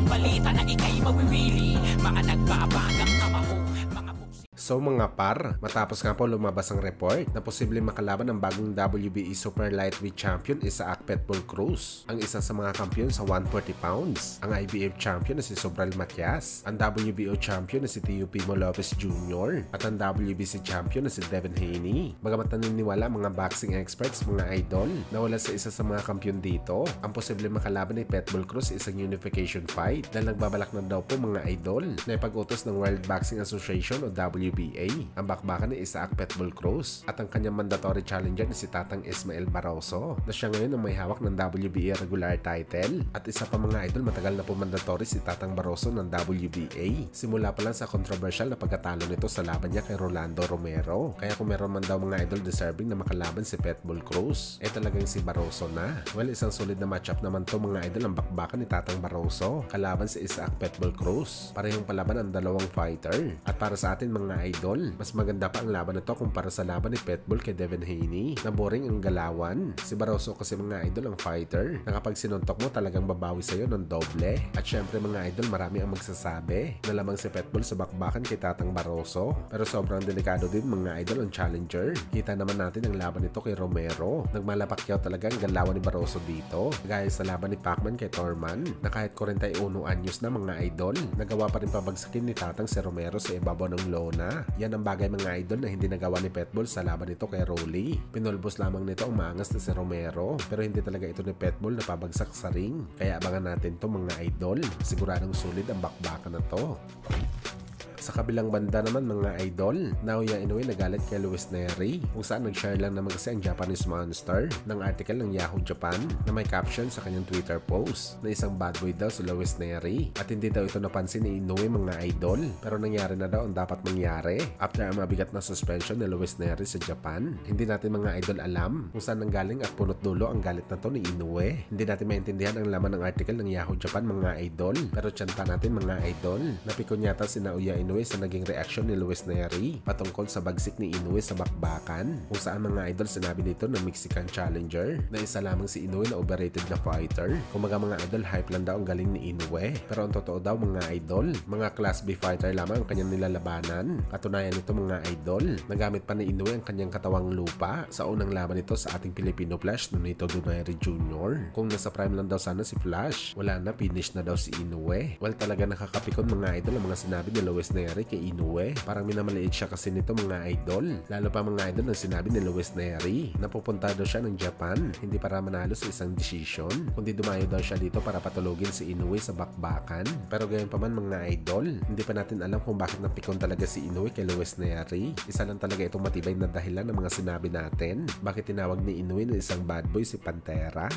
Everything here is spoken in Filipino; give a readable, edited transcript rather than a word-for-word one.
balita na ikay mawiwili. Mga nagbabagang kamao, mga So mga par, matapos nga po lumabas ang report na posibleng makalaban ng bagong WBE Super Lightweight Champion Isaac Pitbull Cruz, ang isa sa mga kampiyon sa 140 pounds, ang IBF Champion na si Sobral Matias, ang WBO Champion na si Teofimo Lopez Jr. at ang WBC Champion na si Devin Haney. Bagamat naniniwala mga boxing experts, mga idol, na wala sa isa sa mga kampiyon dito, ang posibleng makalaban ni Pitbull Cruz isang unification fight dahil nagbabalak na daw po mga idol na ipag-utos ng World Boxing Association o WBA ang bakbakan ni Isaac Pitbull Cruz at ang kanyang mandatory challenger na si Tatang Ismael Barroso na siya ngayon ang may hawak ng WBA regular title at isa pa mga idol matagal na po mandatory si Tatang Barroso ng WBA simula pa lang sa controversial na pagkatalo nito sa laban niya kay Rolando Romero. Kaya kung meron man daw mga idol deserving na makalaban si Pitbull Cruz, talagang si Barroso na. Well, isang solid na matchup naman to mga idol ang bakbakan ni Tatang Barroso kalaban si Isaac Pitbull Cruz. Parehong palaban ang dalawang fighter at para sa atin mga idol, mas maganda pa ang laban na to kumpara sa laban ni Pitbull kay Devin Haney na boring ang galawan. Si Barroso kasi mga idol ang fighter na kapag sinuntok mo talagang babawi sa'yo ng doble. At syempre mga idol, marami ang magsasabi na lamang si Pitbull sa bakbakan kay Tatang Barroso, pero sobrang delikado din mga idol ang challenger. Kita naman natin ang laban nito kay Romero. Nagmalapakyaw talaga ang galawan ni Barroso dito, gaya sa laban ni Pacman kay Thurman na kahit 41 anyos na mga idol, nagawa pa rin pabagsakin ni Tatang si Romero sa ibabaw ng lona. Yan ang bagay mga idol na hindi nagawa ni Pitbull sa laban nito kay Rolly. Pinulbos lamang nito ang maangas na si Romero, pero hindi talaga ito ni Pitbull na pabagsak sa ring. Kaya abangan natin to mga idol. Siguradong sulit ang bakbakan na to. Sa kabilang banda naman mga idol, Naoya Inoue nagalit kay Luis Nery kung saan nag-share lang naman kasi ang Japanese Monster ng article ng Yahoo Japan na may caption sa kanyang Twitter post na isang bad boy daw si Luis Nery at hindi daw ito napansin ni Inoue mga idol, pero nangyari na daw ang dapat mangyari after ang mabigat na suspension ni Luis Nery sa Japan. Hindi natin mga idol alam kung saan nanggaling at punot dulo ang galit na to ni Inoue. Hindi natin maintindihan ang laman ng article ng Yahoo Japan mga idol, pero tiyanta natin mga idol, napikon yata si Naoya Inoue sa naging reaksyon ni Luis Nery patungkol sa bagsik ni Inoue sa bakbakan, kung saan mga idol sinabi nito ng Mexican challenger na isa lamang si Inoue na overrated na fighter. Kumaga mga idol, hype lang daw ang galing ni Inoue, pero ang totoo daw mga idol, mga class B fighter lamang ang kanyang nilalabanan. Katunayan nito mga idol, nagamit pa ni Inoue ang kanyang katawang lupa sa unang laban nito sa ating Filipino Flash Nonito Donaire Jr. Kung nasa prime lang daw sana si Flash, wala na, finish na daw si Inoue. Well, talaga nakakapikon mga idol ang mga sinabi ni Luis Nery kay Inoue. Parang minamaliit siya kasi nito mga idol. Lalo pa mga idol ang sinabi ni Luis Nery na pupunta daw siya ng Japan hindi para manalo sa isang decision, kundi dumayo daw siya dito para patulogin si Inoue sa bakbakan. Pero gayon pa man mga idol, hindi pa natin alam kung bakit napikon talaga si Inoue kay Luis Nery. Isa lang talaga itong matibay na dahilan ng mga sinabi natin bakit tinawag ni Inoue na isang bad boy si Pantera.